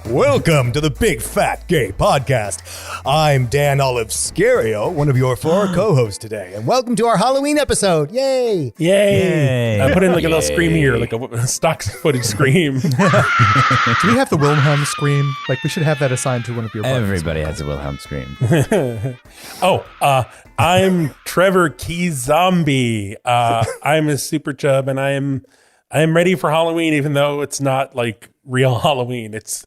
Welcome to the Big Fat Gay Podcast. I'm Dan Olive-Scario, one of your four co-hosts today, and welcome to our Halloween episode. Yay! Yay! I put in like a little scream here, like a stock footage scream. Do we have the Wilhelm scream? Like, we should have that assigned to one of your buttons. Everybody has a Wilhelm scream. I'm Trevor Key-Zombie. I'm a super chub, and I am ready for Halloween, even though it's not like real Halloween. It's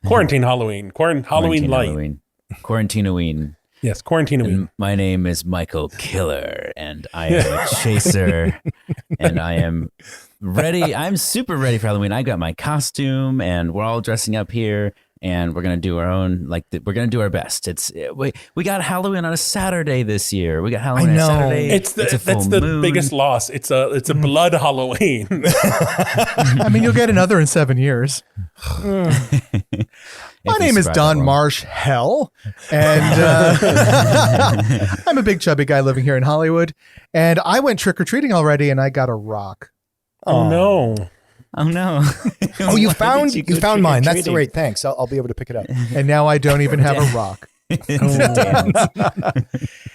quarantine Halloween. Halloween light. Quarantine-oween. Yes, quarantine-oween. My name is Michael Killer, and I am a chaser, and I am ready. I'm super ready for Halloween. I got my costume, and we're all dressing up here, and we're gonna do our own. We're gonna do our best. We got Halloween on a Saturday this year. We got Halloween on a Saturday. That's the biggest loss. It's a blood Halloween. I mean, you'll get another in 7 years. My name is Don Marsh-Hell, and I'm a big chubby guy living here in Hollywood, and I went trick-or-treating already, and I got a rock. Oh no. Oh no! You found mine. That's great. Thanks. I'll be able to pick it up. And now I don't even have a rock.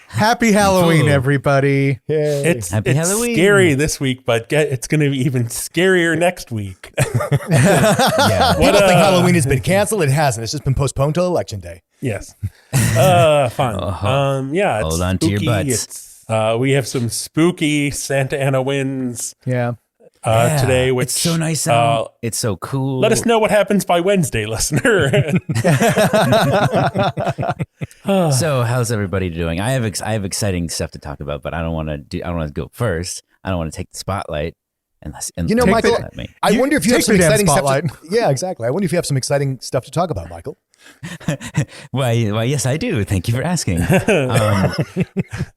Happy Halloween, everybody! It's Halloween. Scary this week, but it's going to be even scarier next week. Yeah. People think Halloween has been canceled. It hasn't. It's just been postponed till Election Day. Yes. Fun. It's hold on spooky. to your butts. We have some spooky Santa Ana winds. Yeah. Today, which it's so nice out. It's so cool. Let us know what happens by Wednesday, listener. So, how's everybody doing? I have exciting stuff to talk about, but I don't want to go first. I don't want to take the spotlight. Michael, I wonder if you have some exciting spotlight. stuff. Yeah, exactly. I wonder if you have some exciting stuff to talk about, Michael. Why, yes, I do. Thank you for asking.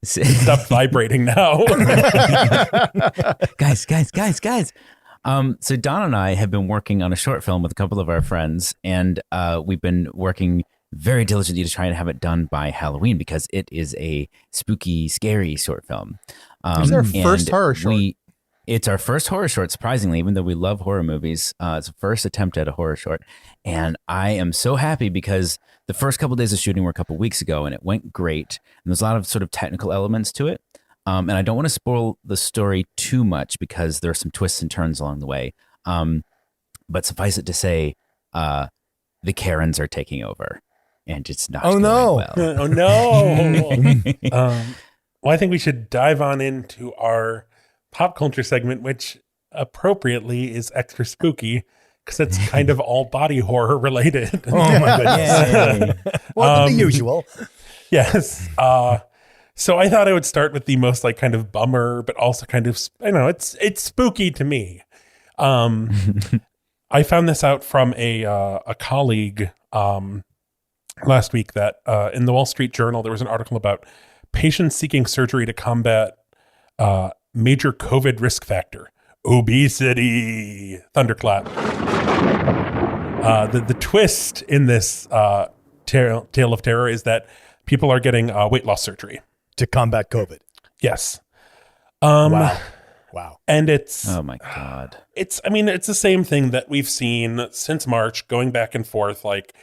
Stop vibrating now. Guys. So Don and I have been working on a short film with a couple of our friends, and we've been working very diligently to try and have it done by Halloween because it is a spooky, scary short film. It's our first horror short. It's our first horror short, surprisingly, even though we love horror movies. It's the first attempt at a horror short. And I am so happy because the first couple of days of shooting were a couple of weeks ago, and it went great. And there's a lot of sort of technical elements to it. And I don't want to spoil the story too much because there are some twists and turns along the way. But suffice it to say, the Karens are taking over. And it's not going well. Oh, no. Well, I think we should dive on into our pop culture segment, which appropriately is extra spooky because it's kind of all body horror related. Oh my goodness. Well, the usual. Yes. So I thought I would start with the most like kind of bummer, but also kind of, it's spooky to me. I found this out from a colleague last week that in the Wall Street Journal, there was an article about patients seeking surgery to combat major COVID risk factor, obesity. Thunderclap. The twist in this tale of terror is that people are getting weight loss surgery To combat COVID. Yes. Wow. And it's oh my God. It's the same thing that we've seen since March, going back and forth. Like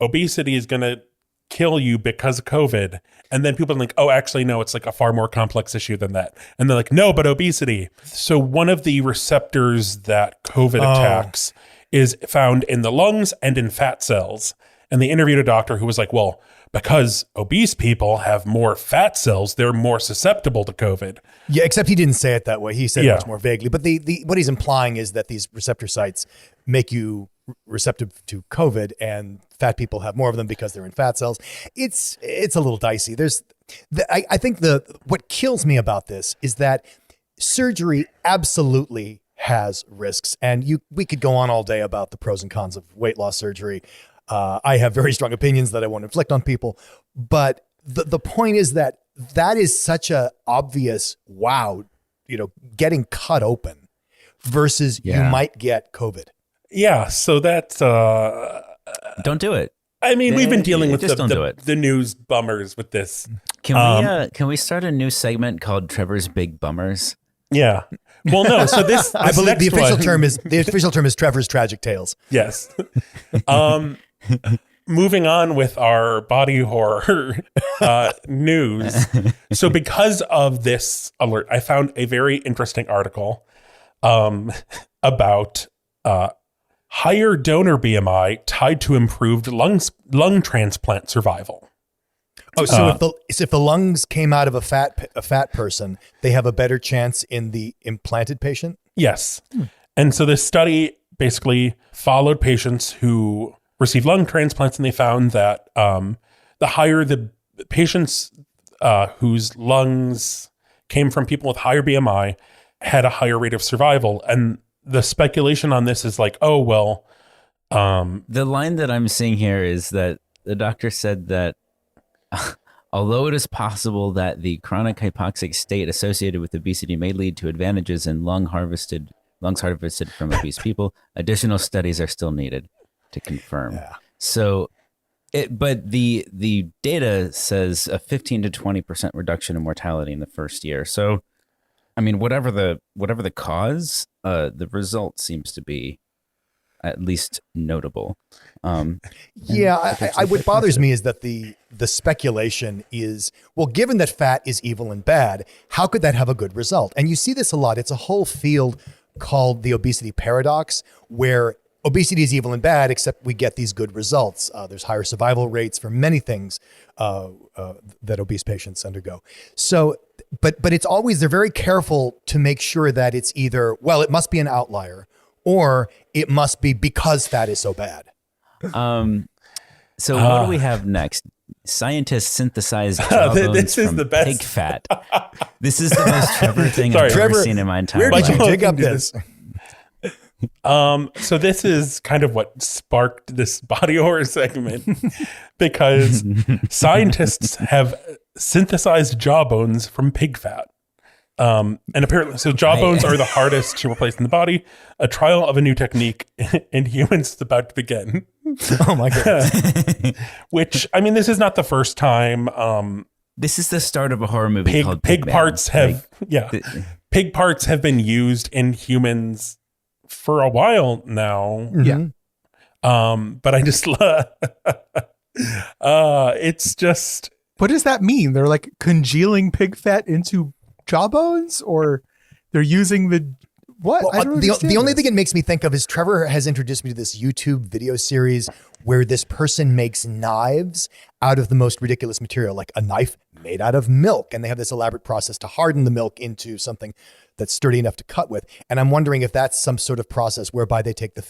obesity is going to kill you because of COVID. And then people are like, oh, actually, no, it's like a far more complex issue than that. And they're like, no, but obesity. So one of the receptors that COVID attacks is found in the lungs and in fat cells. And they interviewed a doctor who was like, well, because obese people have more fat cells, they're more susceptible to COVID. Yeah, except he didn't say it that way. He said it much more vaguely. But the what he's implying is that these receptor sites make you receptive to COVID, and fat people have more of them because they're in fat cells. It's a little dicey. I think what kills me about this is that surgery absolutely has risks, and we could go on all day about the pros and cons of weight loss surgery. I have very strong opinions that I won't inflict on people, but the point is that is such a obvious getting cut open versus you might get COVID. Yeah, so that's don't do it. I mean, we've been dealing with the news bummers with this. Can we start a new segment called Trevor's Big Bummers? Yeah. Well, no. So this I believe the official term term is Trevor's Tragic Tales. Yes. Moving on with our body horror news. So because of this alert, I found a very interesting article about higher donor BMI tied to improved lung transplant survival. Oh, so if the lungs came out of a fat person, they have a better chance in the implanted patient? Yes. And so this study basically followed patients who received lung transplants, and they found that the higher the patients whose lungs came from people with higher BMI had a higher rate of survival. And the speculation on this is like, oh, well. The line that I'm seeing here is that the doctor said that although it is possible that the chronic hypoxic state associated with obesity may lead to advantages in lungs harvested from obese people, additional studies are still needed to confirm. Yeah. So, but the data says a 15 to 20% reduction in mortality in the first year. So, I mean, whatever the cause, the result seems to be at least notable. What bothers me is that the speculation is, well, given that fat is evil and bad, how could that have a good result? And you see this a lot. It's a whole field called the obesity paradox, where obesity is evil and bad, except we get these good results. There's higher survival rates for many things that obese patients undergo. So, but it's always, they're very careful to make sure that it's either, well, it must be an outlier, or it must be because fat is so bad. So what do we have next? Scientists synthesized jawbones from the best. pig fat. This is the most Trevor thing I've ever seen in my entire Where did life. you dig up this? So this is kind of what sparked this body horror segment, because scientists have synthesized jawbones from pig fat. And apparently, so jawbones are the hardest to replace in the body. A trial of a new technique in humans is about to begin. Oh my goodness. Which, I mean, this is not the first time. This is the start of a horror movie called Pig parts have pig parts have been used in humans for a while now. Yeah. But I just it's just, What does that mean? They're like congealing pig fat into jawbones, or they're using the what? Well, I don't understand the only this. thing it makes me think of is Trevor has introduced me to this YouTube video series where this person makes knives out of the most ridiculous material, like a knife made out of milk. And they have this elaborate process to harden the milk into something that's sturdy enough to cut with. And I'm wondering if that's some sort of process whereby they take the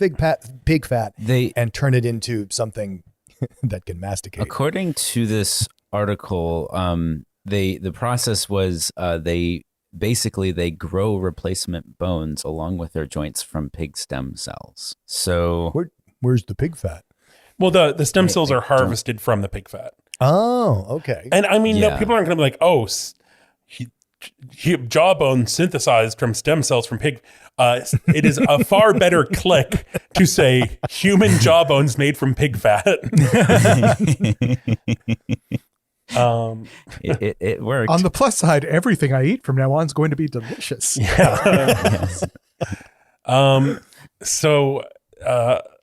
pig fat and turn it into something that can masticate. According to this article, the process was they grow replacement bones along with their joints from pig stem cells. So where's the pig fat? well, the stem cells are harvested from the pig fat. Oh, okay. And I mean, no, people aren't going to be like, oh, jawbone synthesized from stem cells from pig. It is a far better click to say human jawbones made from pig fat. It worked. On the plus side, everything I eat from now on is going to be delicious. Yes. So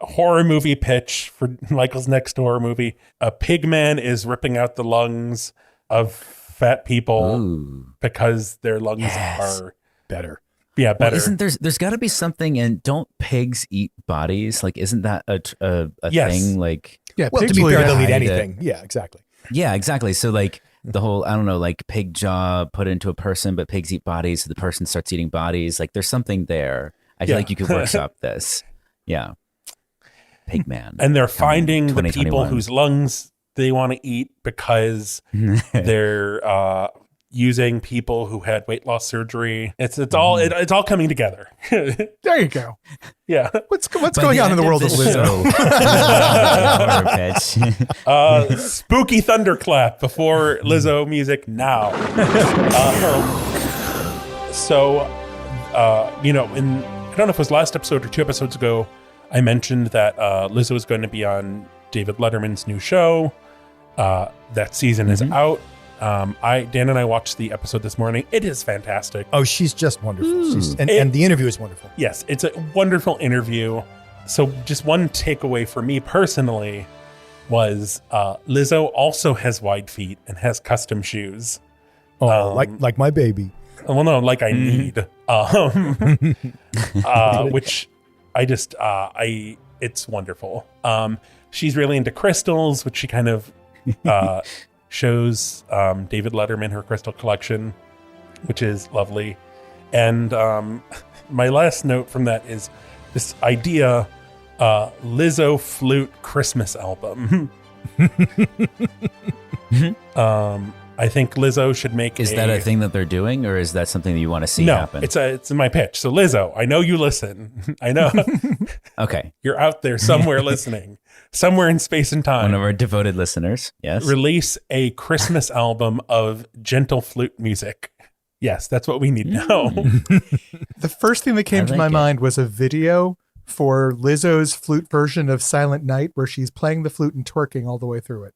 horror movie pitch for Michael's next horror movie. A pig man is ripping out the lungs of fat people because their lungs are better. Yeah, better. Well, there's got to be something, and don't pigs eat bodies? Like, isn't that a Yes. thing? Like, Yeah, Well, to pigs be will fair, eat they'll eat that. anything. Yeah, exactly. yeah, exactly. So like the whole, I don't know, like pig jaw put into a person, but pigs eat bodies. So the person starts eating bodies. Like there's something there. I feel like you could workshop this. Yeah. Pig man. And they're finding the people 2021. whose lungs they want to eat because they're using people who had weight loss surgery. It's all coming together. There you go. Yeah. What's By going the on in the end world of this Lizzo? show- horror pitch. Spooky thunderclap before Lizzo music now. I don't know if it was last episode or 2 episodes ago, I mentioned that Lizzo is going to be on David Letterman's new show. That season is out. Dan and I watched the episode this morning. It is fantastic. Oh, she's just wonderful. And the interview is wonderful. Yes, it's a wonderful interview. So just one takeaway for me personally was Lizzo also has wide feet and has custom shoes. Oh, like my baby. Well, no, like I need. Which I just, it's wonderful. She's really into crystals, which she kind of shows David Letterman her crystal collection, which is lovely. And my last note from that is this idea, Lizzo flute Christmas album. I think Lizzo should make. Is that a thing that they're doing, or is that something that you want to see happen? No, it's in my pitch. So Lizzo, I know you listen. I know. Okay, you're out there somewhere listening, somewhere in space and time. One of our devoted listeners. Yes. Release a Christmas album of gentle flute music. Yes, that's what we need now. The first thing that came to my mind was a video for Lizzo's flute version of Silent Night, where she's playing the flute and twerking all the way through it.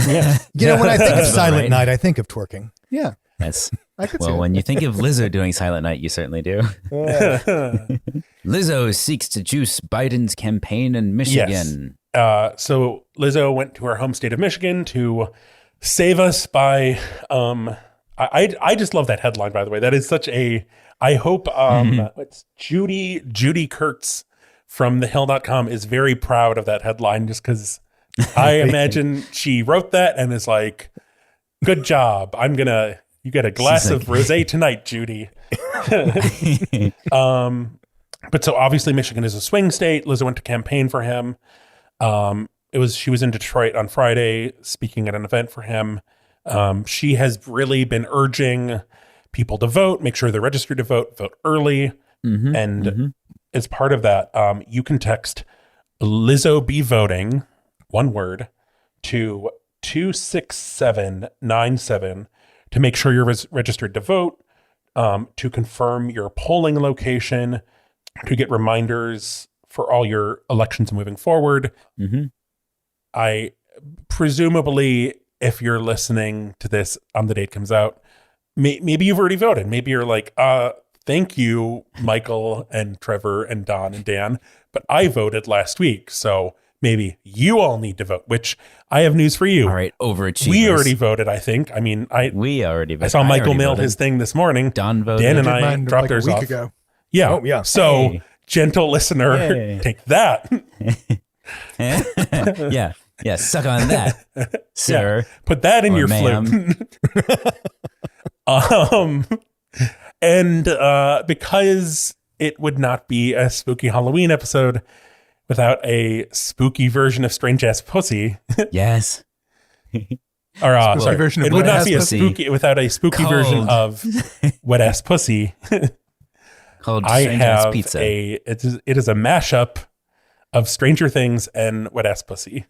Yeah. You know, when I think of Silent Night, I think of twerking. Yeah. That's I could see well, it. when you think of Lizzo doing Silent Night, you certainly do. Lizzo seeks to juice Biden's campaign in Michigan. Yes. So Lizzo went to her home state of Michigan to save us by I just love that headline, by the way. That is such a I hope it's Judy Kurtz from thehill.com is very proud of that headline, just because I imagine she wrote that and is like, good job. You get a glass of rosé tonight, Judy. But so obviously Michigan is a swing state. Lizzo went to campaign for him. She was in Detroit on Friday speaking at an event for him. She has really been urging people to vote, make sure they're registered to vote early. As part of that, you can text Lizzo be voting, one word, to 26797 to make sure you're registered to vote, to confirm your polling location, to get reminders for all your elections moving forward. I presumably, if you're listening to this on the day it comes out, maybe you've already voted. Maybe you're like, thank you, Michael and Trevor and Don and Dan, but I voted last week, so maybe you all need to vote, which I have news for you. All right, overachievers. We already voted, I think. I mean, we already voted. I saw Michael mailed his thing this morning. Don voted. Dan and I dropped like theirs a week off. ago. Yeah. Oh, yeah. So, Hey. gentle listener, take that. Yeah, suck on that, sir. Yeah. Put that in Or your ma'am. flute. And because it would not be a spooky Halloween episode without a spooky version of Strange Ass Pussy. Yes. Or sorry, version of it would Wet not Ass be a Pussy. spooky without a spooky version of Wet Ass Pussy. Called I Strange Ass have Pizza. it is a mashup of Stranger Things and Wet Ass Pussy.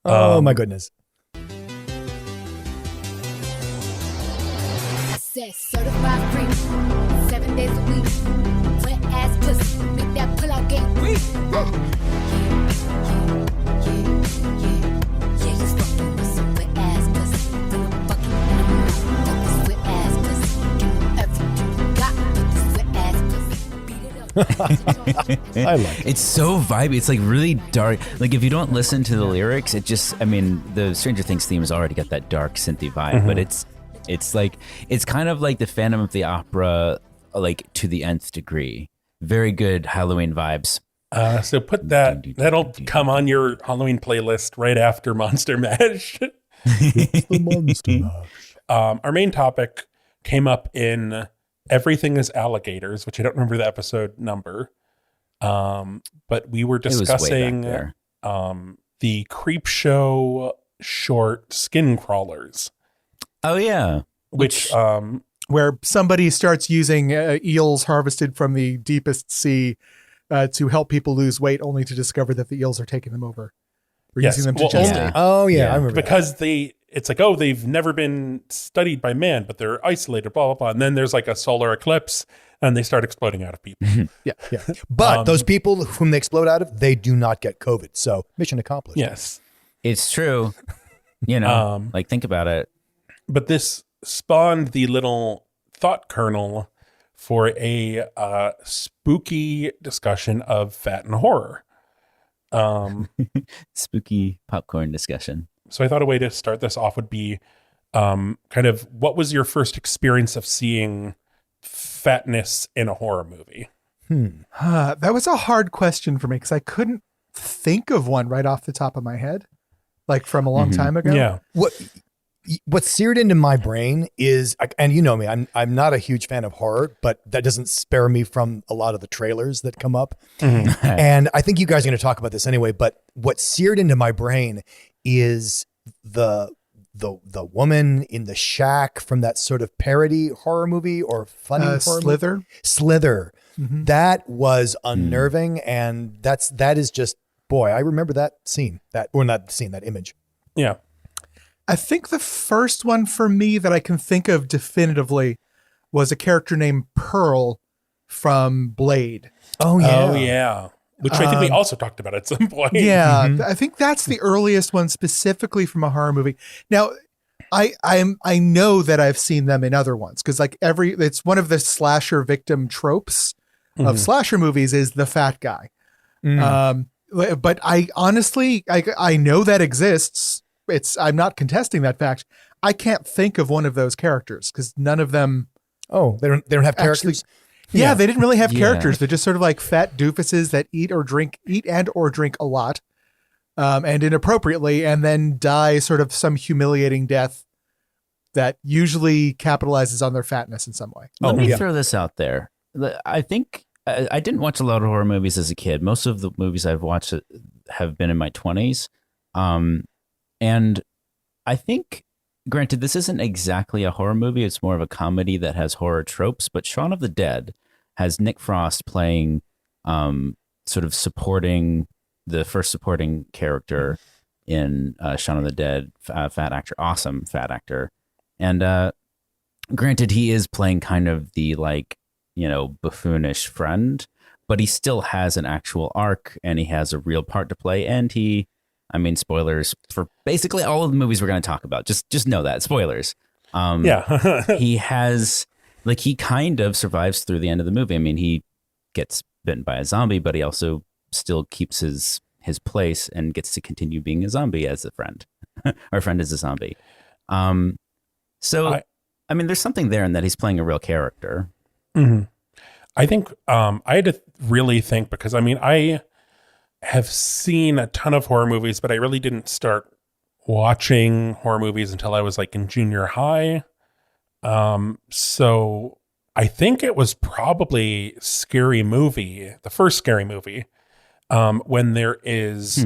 Oh, my goodness. Says certified free, 7 days a week. Wet ass pussy, make that pull out game weak. Yeah, you fucking with some wet ass pussy. Bring a bucket in the mouth, put this wet ass pussy. Give me everything you got, put this wet ass pussy. Beat it up. I like it. It's so vibey. It's like really dark. Like if you don't listen to the lyrics, it just, I mean, the Stranger Things theme has already got that dark synthy vibe, but it's like, it's kind of like the Phantom of the Opera, like to the nth degree. Very good Halloween vibes. So put that'll come on your Halloween playlist right after Monster Mash. The Monster Mash. Our main topic came up in Everything is Alligators, which I don't remember the episode number. But we were It was way discussing back there. the Creep Show short Skin Crawlers, Oh yeah. which Where somebody starts using eels harvested from the deepest sea to help people lose weight, only to discover that the eels are taking them over. Or Yes, using them to well, just yeah. Oh, yeah. Yeah. I remember that. because it's like, oh, they've never been studied by man, but they're isolated, blah, blah, blah. And then there's like a solar eclipse and they start exploding out of people. Yeah. But those people whom they explode out of, they do not get COVID. So mission accomplished. Yes. It's true. You know, like think about it. But this spawned the little thought kernel for a spooky discussion of fat and horror. Spooky popcorn discussion. So I thought a way to start this off would be kind of what was your first experience of seeing fatness in a horror movie? That was a hard question for me because I couldn't think of one right off the top of my head, like from a long time ago. Yeah. What's seared into my brain is, and you know me, I'm not a huge fan of horror, but that doesn't spare me from a lot of the trailers that come up. And I think you guys are going to talk about this anyway, but what's seared into my brain is the woman in the shack from that sort of parody horror movie or funny horror Slither. movie. Slither. That was unnerving, and that is just, boy, I remember that scene, that image. Yeah. I think the first one for me that I can think of definitively was a character named Pearl from Blade. Oh yeah. Which I think we also talked about at some point. Yeah, I think that's the earliest one specifically from a horror movie. Now, I know that I've seen them in other ones because it's one of the slasher victim tropes of slasher movies is the fat guy. But I honestly I know that exists. I'm not contesting that fact. I can't think of one of those characters because none of them. Oh, they don't have characters. Yeah, they didn't really have characters. They're just sort of like fat doofuses that eat and or drink a lot, and inappropriately, and then die sort of some humiliating death that usually capitalizes on their fatness in some way. Let me throw this out there. I think I didn't watch a lot of horror movies as a kid. Most of the movies I've watched have been in my 20s. And I think, granted, this isn't exactly a horror movie. It's more of a comedy that has horror tropes. But Shaun of the Dead has Nick Frost playing sort of supporting the first supporting character in Shaun of the Dead, fat actor, awesome fat actor. And granted, he is playing kind of the buffoonish friend, but he still has an actual arc and he has a real part to play. And spoilers for basically all of the movies we're going to talk about. Just know that. Spoilers. He has, he kind of survives through the end of the movie. I mean, he gets bitten by a zombie, but he also still keeps his place and gets to continue being a zombie as a friend. Our friend is a zombie. There's something there in that he's playing a real character. Mm-hmm. I think I had to really think because, I have seen a ton of horror movies, but I really didn't start watching horror movies until I was in junior high. So I think it was probably Scary Movie, the first Scary Movie, when there is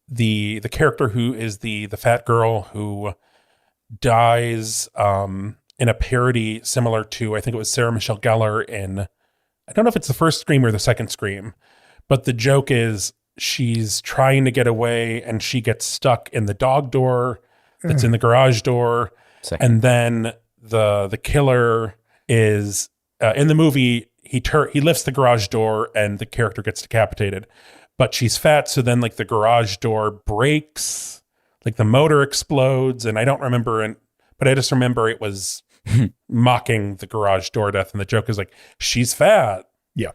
the character who is the fat girl who dies in a parody similar to, I think it was Sarah Michelle Gellar in, I don't know if it's the first Scream or the second Scream. But the joke is she's trying to get away and she gets stuck in the dog door that's in the garage door. And then the killer is in the movie, he lifts the garage door and the character gets decapitated. But she's fat, so then the garage door breaks, the motor explodes, and I don't remember but I just remember it was mocking the garage door death, and the joke is she's fat. Yeah.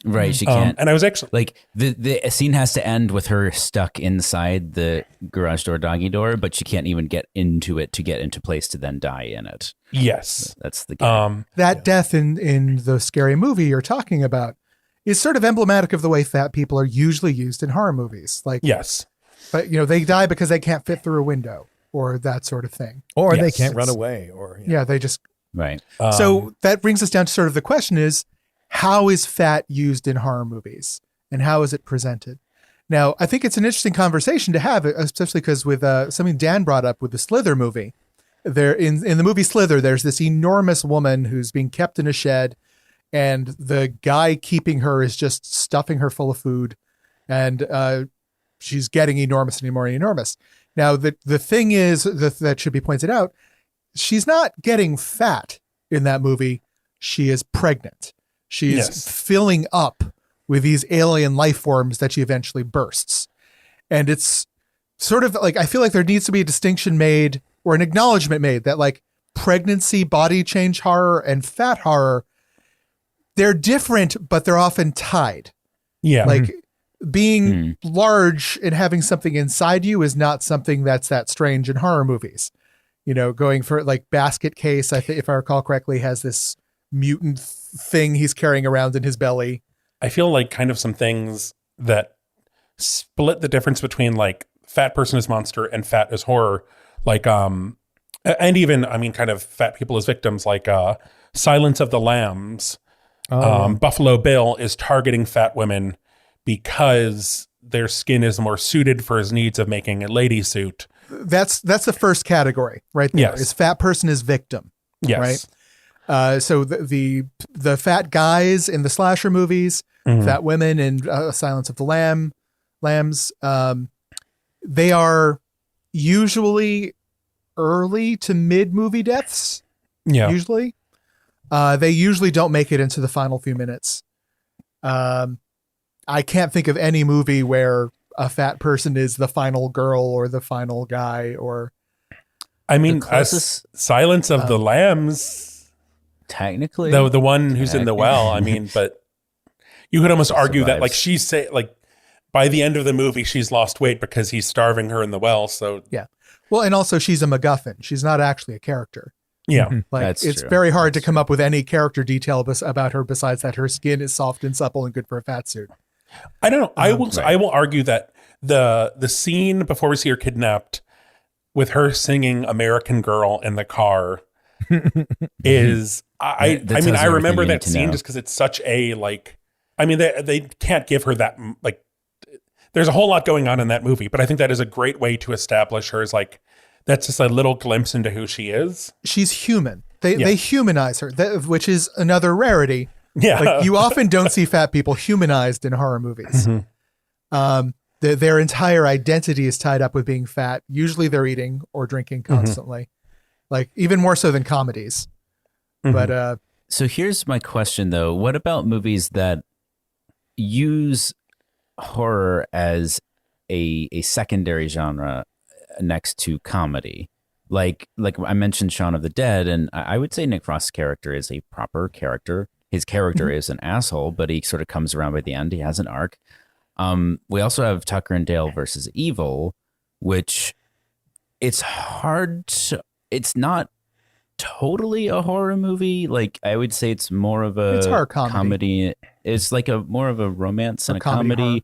Right, she can't. And I was actually the scene has to end with her stuck inside the garage door doggy door, but she can't even get into it to get into place to then die in it. Yes, that's the game. That death in the Scary Movie you're talking about is sort of emblematic of the way fat people are usually used in horror movies. Yes, but they die because they can't fit through a window or that sort of thing, or they can't run away, or they just right. So that brings us down to sort of the question is, how is fat used in horror movies and how is it presented? Now, I think it's an interesting conversation to have, especially because with something Dan brought up with the Slither movie. There in the movie Slither, there's this enormous woman who's being kept in a shed, and the guy keeping her is just stuffing her full of food, and she's getting enormous and more enormous. Now, the thing is that should be pointed out, she's not getting fat in that movie. She is pregnant. She's filling up with these alien life forms that she eventually bursts. And it's sort of I feel like there needs to be a distinction made or an acknowledgement made that like pregnancy, body change horror, and fat horror, they're different, but they're often tied. Yeah. Like being large and having something inside you is not something that's that strange in horror movies. You know, going for like Basket Case, I think if I recall correctly, has this mutant thing he's carrying around in his belly. I feel like kind of some things that split the difference between like fat person as monster and fat as horror, like and even I mean kind of fat people as victims, like Silence of the Lambs. Buffalo Bill is targeting fat women because their skin is more suited for his needs of making a lady suit. That's the first category right there. Yes. Is fat person is victim. Yes. Right. So the fat guys in the slasher movies, fat women in Silence of the Lambs, they are usually early to mid movie deaths. Yeah. Usually. They usually don't make it into the final few minutes. I can't think of any movie where a fat person is the final girl or the final guy, or I mean, Silence of the Lambs, technically, the one who's in the well. I mean, but you could almost argue that like by the end of the movie, she's lost weight because he's starving her in the well. So yeah. Well, and also she's a MacGuffin. She's not actually a character. Yeah. Like it's very hard to come up with any character detail about her besides that her skin is soft and supple and good for a fat suit. I don't know. I will argue that the scene before we see her kidnapped with her singing American Girl in the car is I mean, I remember that scene just because it's such a like, I mean, they can't give her that, like, there's a whole lot going on in that movie, but I think that is a great way to establish her as like, that's just a little glimpse into who she is. She's human. They humanize her, which is another rarity. Yeah. Like, you often don't see fat people humanized in horror movies. Mm-hmm. Their entire identity is tied up with being fat. Usually they're eating or drinking constantly, like even more so than comedies. Mm-hmm. But so here's my question though. What about movies that use horror as a secondary genre next to comedy? Like I mentioned Shaun of the Dead, and I would say Nick Frost's character is a proper character. His character is an asshole, but he sort of comes around by the end. He has an arc. We also have Tucker and Dale versus Evil, which it's not totally a horror movie. Like, I would say it's more of it's horror comedy. It's like more of a romance and a comedy. Horror.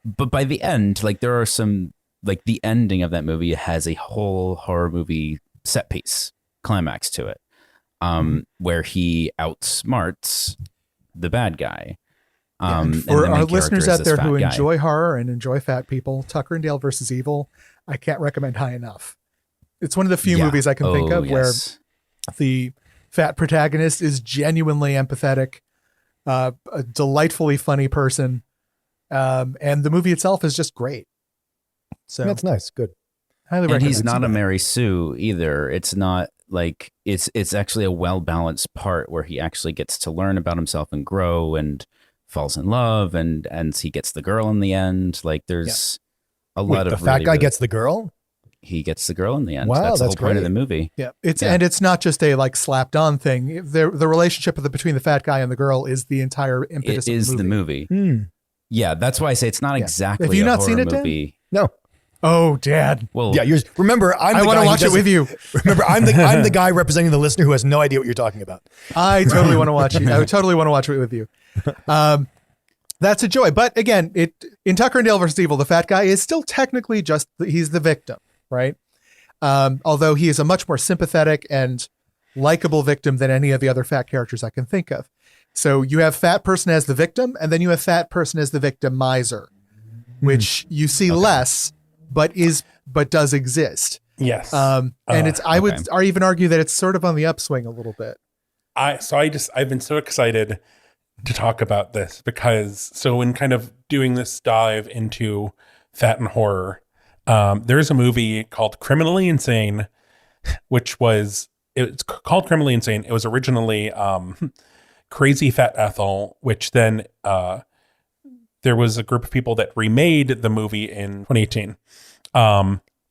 But by the end, like, there are some, like, the ending of that movie has a whole horror movie set piece climax to it, where he outsmarts the bad guy. For our listeners out there who enjoy horror and enjoy fat people, Tucker and Dale versus Evil, I can't recommend high enough. It's one of the few movies I can think of where the fat protagonist is genuinely empathetic, a delightfully funny person, and the movie itself is just great. So that's nice. Good. Highly and recommend. He's not a Mary Sue either. It's not like it's actually a well-balanced part where he actually gets to learn about himself and grow and falls in love and he gets the girl in the end. Like, there's a lot of the fat guy gets the girl. He gets the girl in the end. Wow, that's the whole point of the movie. Yeah, and it's not just a like slapped on thing. The relationship between the fat guy and the girl is the entire impetus. It is of the movie. Yeah, that's why I say it's not exactly. Have you not a seen it, movie. Dan? No. Oh, Dad. Well, yeah. Remember, I want to watch it with you. Remember, I'm the guy representing the listener who has no idea what you're talking about. I totally want to watch it. I would totally want to watch it with you. That's a joy. But again, in Tucker and Dale versus Evil, the fat guy is still technically he's the victim, right? Although he is a much more sympathetic and likable victim than any of the other fat characters I can think of. So you have fat person as the victim, and then you have fat person as the victimizer, which you see less, but does exist. Yes. And I would even argue that it's sort of on the upswing a little bit. I've been so excited to talk about this because in kind of doing this dive into fat and horror, there's a movie called Criminally Insane, it's called Criminally Insane. It was originally Crazy Fat Ethel, which then there was a group of people that remade the movie in 2018.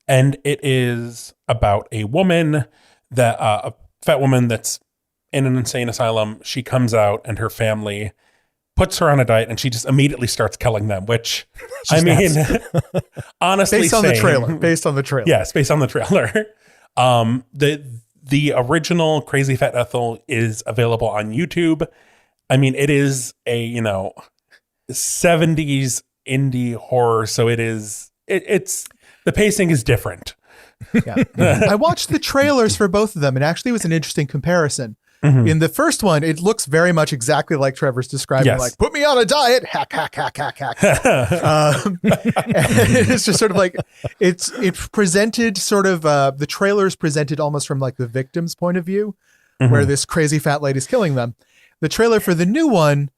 And it is about a woman a fat woman that's in an insane asylum. She comes out and her family puts her on a diet and she just immediately starts killing them, which honestly, based on the trailer. Yes, based on the trailer. The original Crazy Fat Ethel is available on YouTube. I mean, it is a, 70s indie horror. So it's the pacing is different. Yeah. I watched the trailers for both of them, and actually it was an interesting comparison. Mm-hmm. In the first one, it looks very much exactly like Trevor's describing, yes. like, put me on a diet, hack, hack, hack, hack, hack. It's just sort of like, it's presented sort of, the trailer's presented almost from like the victim's point of view, mm-hmm. where this crazy fat lady's killing them. The trailer for the new one,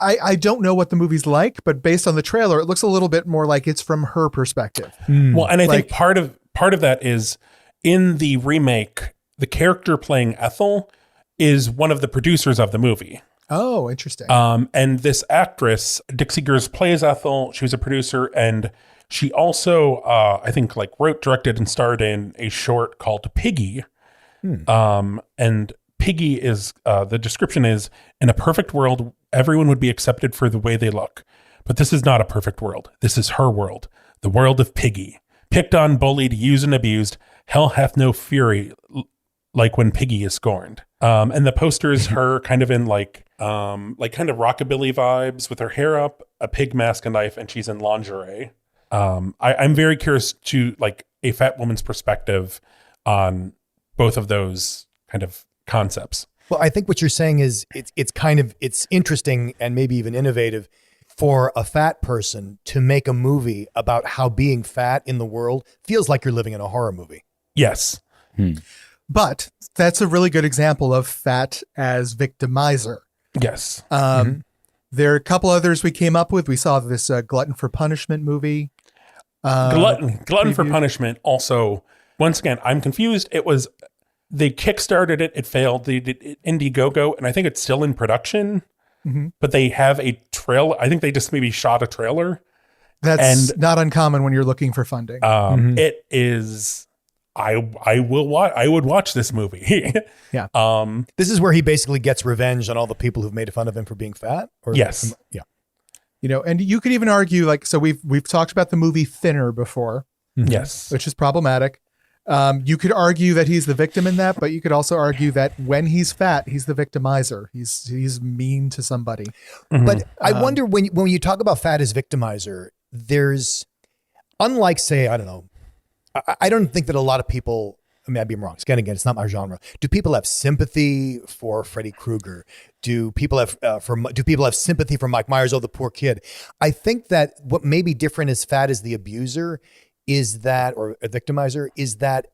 I don't know what the movie's like, but based on the trailer, it looks a little bit more like it's from her perspective. Well, and I think part of that is in the remake, the character playing Ethel is one of the producers of the movie. Oh, interesting. And this actress, Dixie Gers, plays Ethel. She was a producer, and she also, I think, like wrote, directed, and starred in a short called Piggy. And Piggy is, the description is, in a perfect world, everyone would be accepted for the way they look. But this is not a perfect world. This is her world, the world of Piggy. Picked on, bullied, used, and abused, hell hath no fury like when Piggy is scorned. And the poster is her kind of in like kind of rockabilly vibes with her hair up, a pig mask, a knife, and she's in lingerie. I'm very curious to like a fat woman's perspective on both of those kind of concepts. Well, I think what you're saying is it's interesting and maybe even innovative for a fat person to make a movie about how being fat in the world feels like you're living in a horror movie. Yes. But that's a really good example of fat as victimizer. Yes. There are a couple others we came up with. We saw this Glutton for Punishment movie. Glutton for Punishment also, once again, I'm confused. They kickstarted it. It failed. They did Indiegogo, and I think it's still in production. Mm-hmm. But they have a trailer. I think they just maybe shot a trailer. That's not uncommon when you're looking for funding. It is. I would watch this movie. Yeah. This is where he basically gets revenge on all the people who've made fun of him for being fat. Yes. Yeah. And you could even argue so we've talked about the movie Thinner before. Yes. Which is problematic. You could argue that he's the victim in that, but you could also argue that when he's fat, he's the victimizer. He's mean to somebody. Mm-hmm. But I wonder when you talk about fat as victimizer, there's, unlike, say, I don't know, I don't think that a lot of people, I mean, I'd be wrong. Again, it's not my genre. Do people have sympathy for Freddy Krueger? Do people have sympathy for Mike Myers? Oh, the poor kid. I think that what may be different as fat as the abuser is that, or a victimizer, is that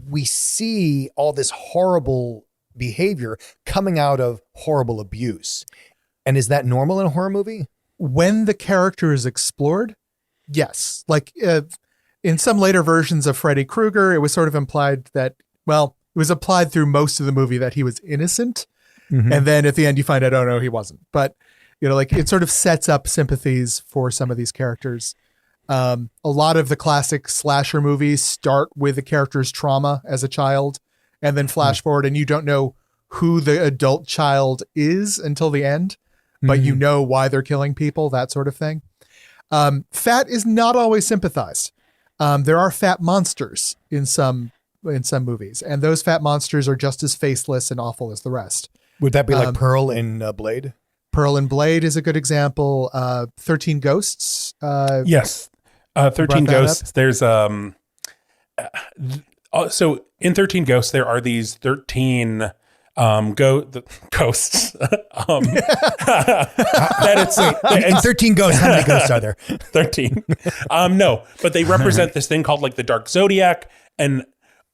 we see all this horrible behavior coming out of horrible abuse. And is that normal in a horror movie? When the character is explored, yes. Like in some later versions of Freddy Krueger, it was sort of implied that, it was applied through most of the movie that he was innocent. Mm-hmm. And then at the end you find out, oh no, he wasn't. But, it sort of sets up sympathies for some of these characters. A lot of the classic slasher movies start with the character's trauma as a child and then flash forward, and you don't know who the adult child is until the end, but you know why they're killing people, that sort of thing. Fat is not always sympathized. There are fat monsters in some movies, and those fat monsters are just as faceless and awful as the rest. Would that be like Pearl in Blade? Pearl in Blade is a good example. 13 Ghosts. Yes. 13 Ghosts. There's so in 13 Ghosts there are these 13 ghosts. In 13 Ghosts, how many ghosts are there? 13. No, but they represent this thing called like the Dark Zodiac, and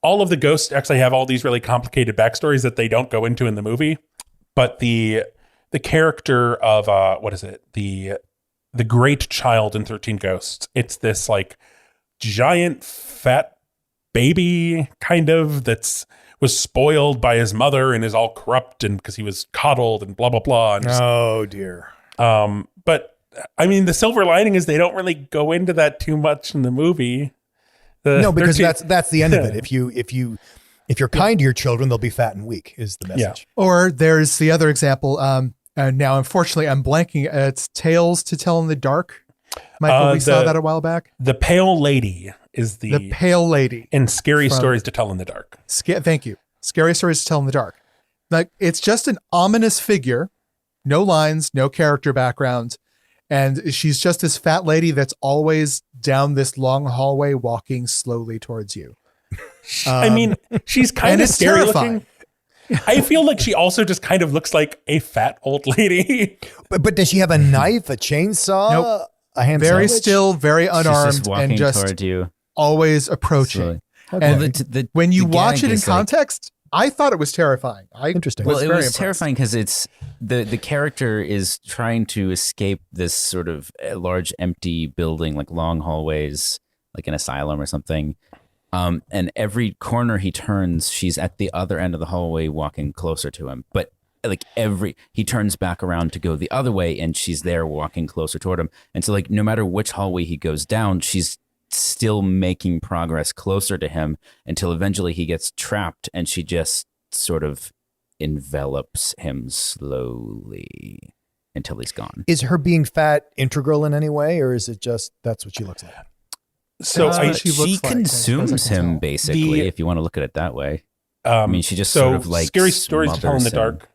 all of the ghosts actually have all these really complicated backstories that they don't go into in the movie. But the character of the great child in 13 Ghosts, it's this like giant fat baby kind of was spoiled by his mother and is all corrupt and because he was coddled and blah blah blah. And oh dear. But I mean, the silver lining is they don't really go into that too much in the movie. No, because that's the end of it. If you're kind to your children, they'll be fat and weak is the message. Yeah. Or there's the other example. And now, unfortunately, I'm blanking. It's Tales to Tell in the Dark. Michael, we saw that a while back. The Pale Lady is the Pale Lady in Scary Stories to Tell in the Dark. Thank you. Scary Stories to Tell in the Dark. Like, it's just an ominous figure, no lines, no character background, and she's just this fat lady that's always down this long hallway, walking slowly towards you. I mean, she's kind of scary looking. I feel like she also just kind of looks like a fat old lady. But does she have a knife, a chainsaw, nope. a ham very sandwich? still, very unarmed, just walking and just toward you, always approaching. Okay. And when you watch it in context, I thought it was terrifying. Interesting. Well, it was impressed. terrifying because it's the character is trying to escape this sort of large empty building, like long hallways, like an asylum or something. And every corner he turns, she's at the other end of the hallway walking closer to him. But like he turns back around to go the other way and she's there walking closer toward him. And so like no matter which hallway he goes down, she's still making progress closer to him until eventually he gets trapped and she just sort of envelops him slowly until he's gone. Is her being fat integral in any way, or is it just that's what she looks like? So she consumes him basically, if you want to look at it that way. I mean, she just sort of like Scary Stories to Tell in the him. Dark.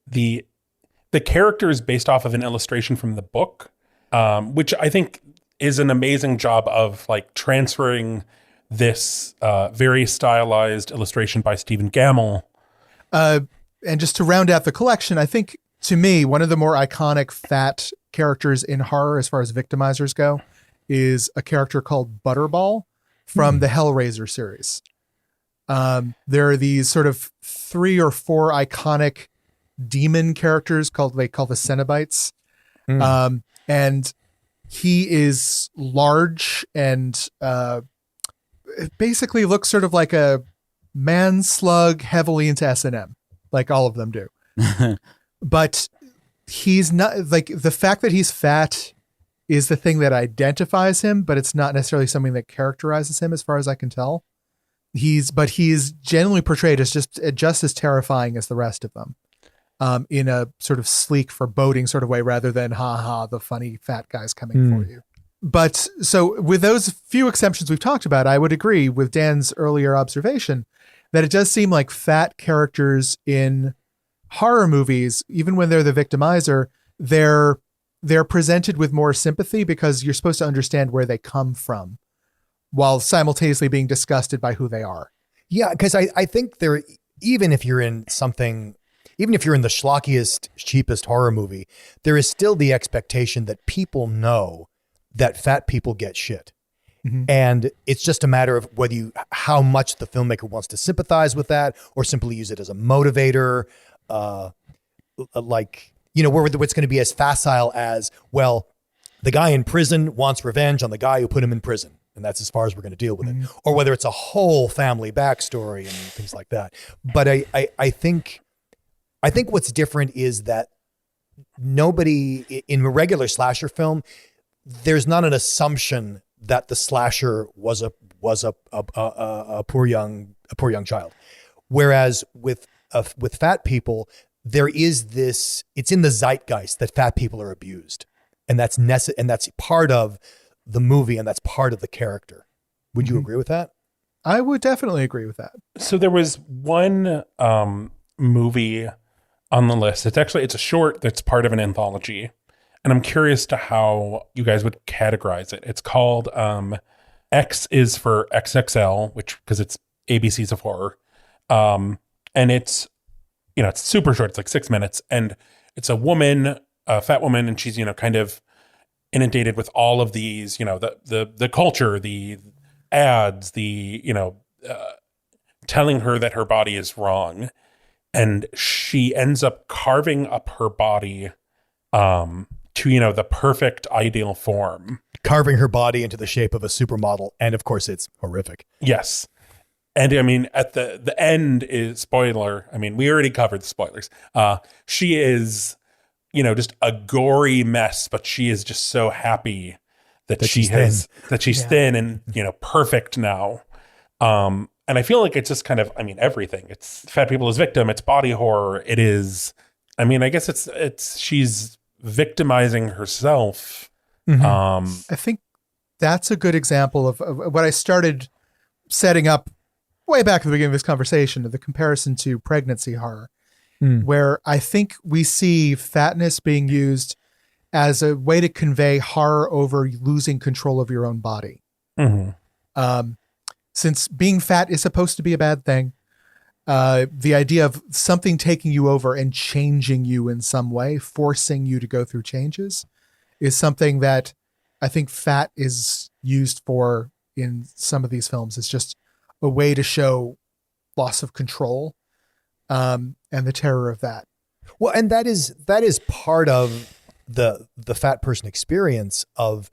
The character is based off of an illustration from the book, which I think is an amazing job of like transferring this very stylized illustration by Stephen Gammell. And just to round out the collection, I think to me, one of the more iconic fat characters in horror as far as victimizers go is a character called Butterball from the Hellraiser series. There are these sort of 3 or 4 iconic demon characters they call the Cenobites. And he is large and basically looks sort of like a man slug heavily into S&M, like all of them do. But he's not, like, the fact that he's fat is the thing that identifies him, but it's not necessarily something that characterizes him as far as I can tell. But he's generally portrayed as just as terrifying as the rest of them, in a sort of sleek, foreboding sort of way, rather than the funny fat guy's coming for you. But so with those few exceptions we've talked about, I would agree with Dan's earlier observation that it does seem like fat characters in horror movies, even when they're the victimizer, they're presented with more sympathy because you're supposed to understand where they come from while simultaneously being disgusted by who they are. Yeah, because I think even if you're in the schlockiest, cheapest horror movie, there is still the expectation that people know that fat people get shit. Mm-hmm. And it's just a matter of how much the filmmaker wants to sympathize with that or simply use it as a motivator. Where it's going to be as facile as, well, the guy in prison wants revenge on the guy who put him in prison. And that's as far as we're going to deal with it. Or whether it's a whole family backstory and things like that. But I think what's different is that nobody in a regular slasher film, there's not an assumption that the slasher was a poor young child. Whereas with fat people, there is this, it's in the zeitgeist that fat people are abused. And that's part of the movie, and that's part of the character. Would you agree with that? I would definitely agree with that. So there was one movie on the list. It's a short that's part of an anthology. And I'm curious to how you guys would categorize it. It's called X is for XXL, because it's ABCs of Horror. And it's, it's super short. It's like 6 minutes. And it's a woman, a fat woman, and she's, kind of inundated with all of these, the culture, the ads, telling her that her body is wrong. And she ends up carving up her body to, the perfect ideal form. Carving her body into the shape of a supermodel. And of course, it's horrific. Yes. And I mean, at the end is spoiler. I mean, we already covered the spoilers. She is, just a gory mess, but she is just so happy that she's thin and, perfect now. And I feel like it's just kind of, everything. It's fat people as victim. It's body horror. It is, I guess she's victimizing herself. I think that's a good example of what I started setting up way back at the beginning of this conversation, of the comparison to pregnancy horror, where I think we see fatness being used as a way to convey horror over losing control of your own body. Since being fat is supposed to be a bad thing, the idea of something taking you over and changing you in some way, forcing you to go through changes, is something that I think fat is used for in some of these films. It's just a way to show loss of control, and the terror of that. Well, and that is part of the fat person experience of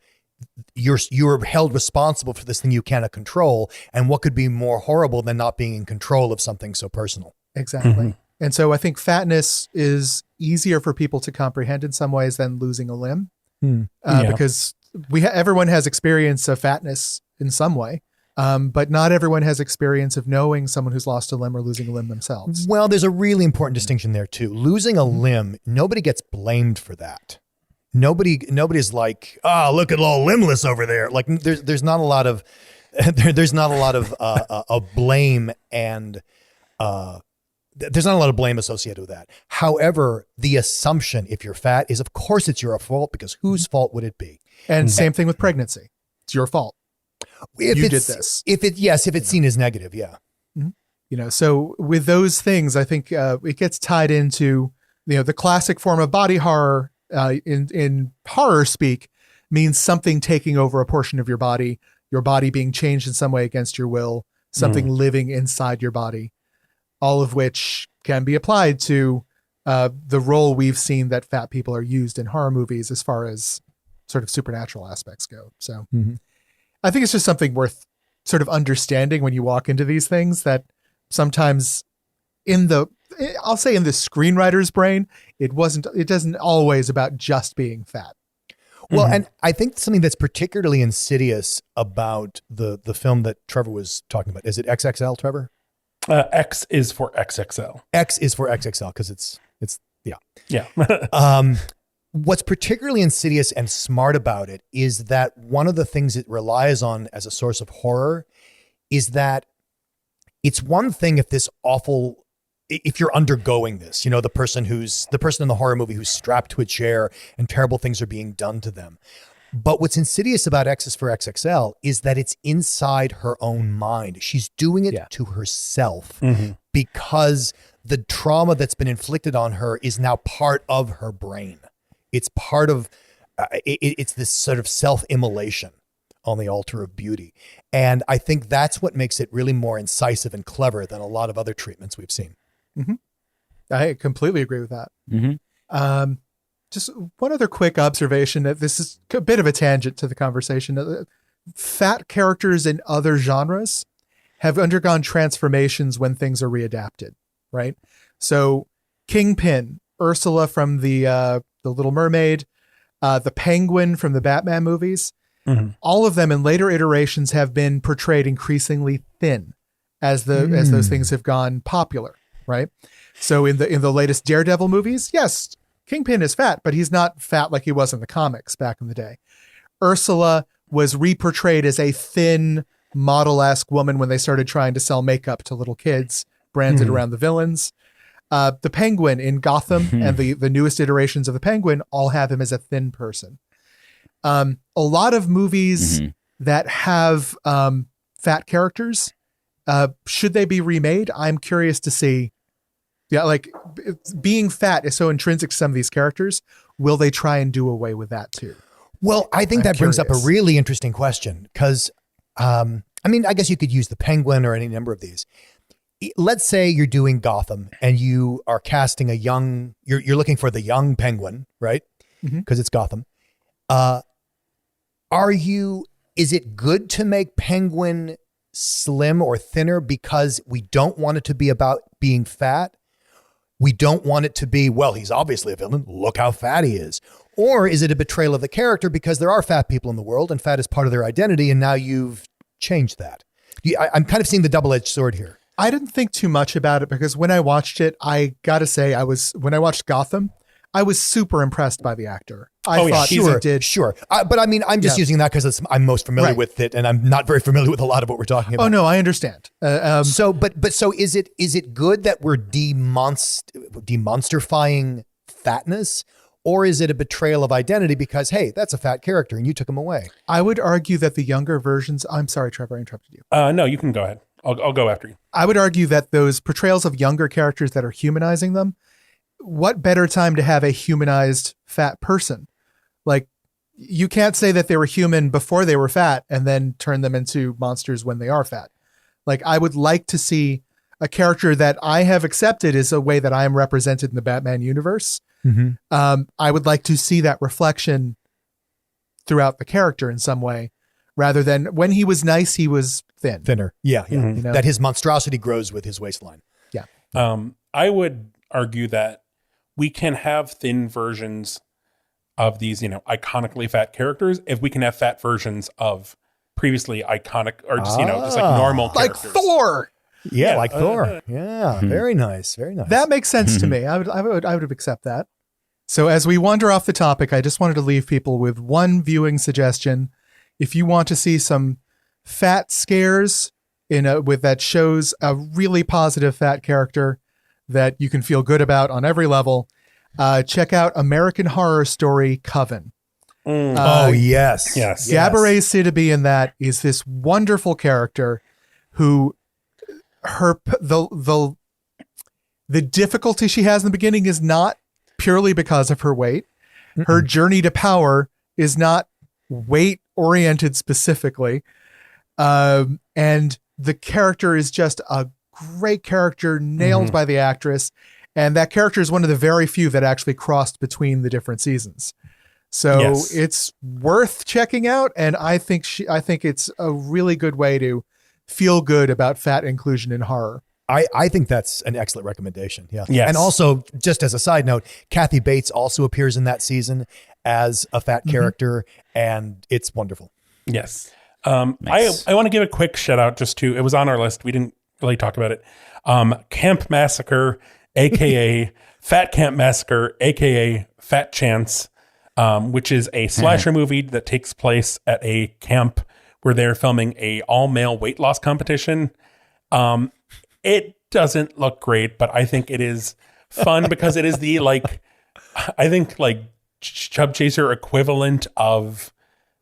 you're held responsible for this thing you cannot control. And what could be more horrible than not being in control of something so personal? Exactly. And so I think fatness is easier for people to comprehend in some ways than losing a limb, because everyone has experience of fatness in some way. But not everyone has experience of knowing someone who's lost a limb or losing a limb themselves. Well, there's a really important distinction there too. Losing a limb, nobody gets blamed for that. Nobody's like, oh, look at all limbless over there. Like there's not a lot of blame, and there's not a lot of blame associated with that. However, the assumption, if you're fat, is of course it's your fault, because whose fault would it be? And same thing with pregnancy. It's your fault. If you did this. If it's seen as negative, yeah. So with those things, I think it gets tied into, the classic form of body horror in horror speak means something taking over a portion of your body being changed in some way against your will, something living inside your body, all of which can be applied to the role we've seen that fat people are used in horror movies as far as sort of supernatural aspects go. So I think it's just something worth sort of understanding when you walk into these things, that sometimes I'll say in the screenwriter's brain, it doesn't always about just being fat. Well, and I think something that's particularly insidious about the film that Trevor was talking about, is it XXL, Trevor? X is for XXL. X is for XXL because it's Yeah. What's particularly insidious and smart about it is that one of the things it relies on as a source of horror is that it's one thing if you're undergoing this, the person in the horror movie who's strapped to a chair and terrible things are being done to them. But what's insidious about X is for XXL is that it's inside her own mind. She's doing it to herself because the trauma that's been inflicted on her is now part of her brain. It's part of, it's this sort of self-immolation on the altar of beauty. And I think that's what makes it really more incisive and clever than a lot of other treatments we've seen. I completely agree with that. Just one other quick observation, that this is a bit of a tangent to the conversation. Fat characters in other genres have undergone transformations when things are readapted, right? So Kingpin, Ursula from the Little Mermaid, the Penguin from the Batman movies, all of them in later iterations have been portrayed increasingly thin as those things have gone popular, right? So in the latest Daredevil movies, yes, Kingpin is fat, but he's not fat like he was in the comics back in the day. Ursula was reportrayed as a thin, model-esque woman when they started trying to sell makeup to little kids, branded around the villains. The Penguin in Gotham and the newest iterations of the Penguin all have him as a thin person. A lot of movies that have fat characters, should they be remade? I'm curious to see. Yeah, like being fat is so intrinsic to some of these characters. Will they try and do away with that too? Well, I think that brings up a really interesting question because, I guess you could use the Penguin or any number of these. Let's say you're doing Gotham and you are casting you're looking for the young Penguin, right? Because it's Gotham. Is it good to make Penguin slim or thinner because we don't want it to be about being fat? We don't want it to be, well, he's obviously a villain. Look how fat he is. Or is it a betrayal of the character because there are fat people in the world and fat is part of their identity, and now you've changed that? I'm kind of seeing the double-edged sword here. I didn't think too much about it because when I watched it, I got to say, when I watched Gotham, I was super impressed by the actor. I thought he did. Sure. But I mean, I'm just using that because I'm most familiar with it, and I'm not very familiar with a lot of what we're talking about. Oh, no, I understand. So is it good that we're demonsterifying fatness? Or is it a betrayal of identity because, hey, that's a fat character and you took him away? I would argue that the younger versions... I'm sorry, Trevor, I interrupted you. No, you can go ahead. I'll go after you. I would argue that those portrayals of younger characters that are humanizing them, what better time to have a humanized fat person? Like, you can't say that they were human before they were fat and then turn them into monsters when they are fat. Like, I would like to see a character that I have accepted is a way that I am represented in the Batman universe. Mm-hmm. I would like to see that reflection throughout the character in some way, rather than when he was nice, he was thinner. Yeah. Mm-hmm. You know? That his monstrosity grows with his waistline. Yeah. I would argue that we can have thin versions of these, iconically fat characters if we can have fat versions of previously iconic or just, just like normal characters. Like Thor. Yeah, like Thor. Yeah, very nice, very nice. That makes sense to me. I would accept that. So as we wander off the topic, I just wanted to leave people with one viewing suggestion. If you want to see some fat scares with that shows a really positive fat character that you can feel good about on every level, check out American Horror Story Coven. Yes. Gabourey Sidibe in that is this wonderful character who the difficulty she has in the beginning is not purely because of her weight. Mm-mm. Her journey to power is not weight oriented specifically. And the character is just a great character nailed by the actress. And that character is one of the very few that actually crossed between the different seasons. So it's worth checking out. And I think it's a really good way to feel good about fat inclusion in horror. I think that's an excellent recommendation. Yeah. Yes. And also, just as a side note, Kathy Bates also appears in that season as a fat character, and it's wonderful. Yes. Nice. I want to give a quick shout out it was on our list. We didn't really talk about it. Camp Massacre, aka Fat Camp Massacre, aka Fat Chance, which is a slasher movie that takes place at a camp where they're filming a all-male weight loss competition. It doesn't look great, but I think it is fun because it is the Chub Chaser equivalent of,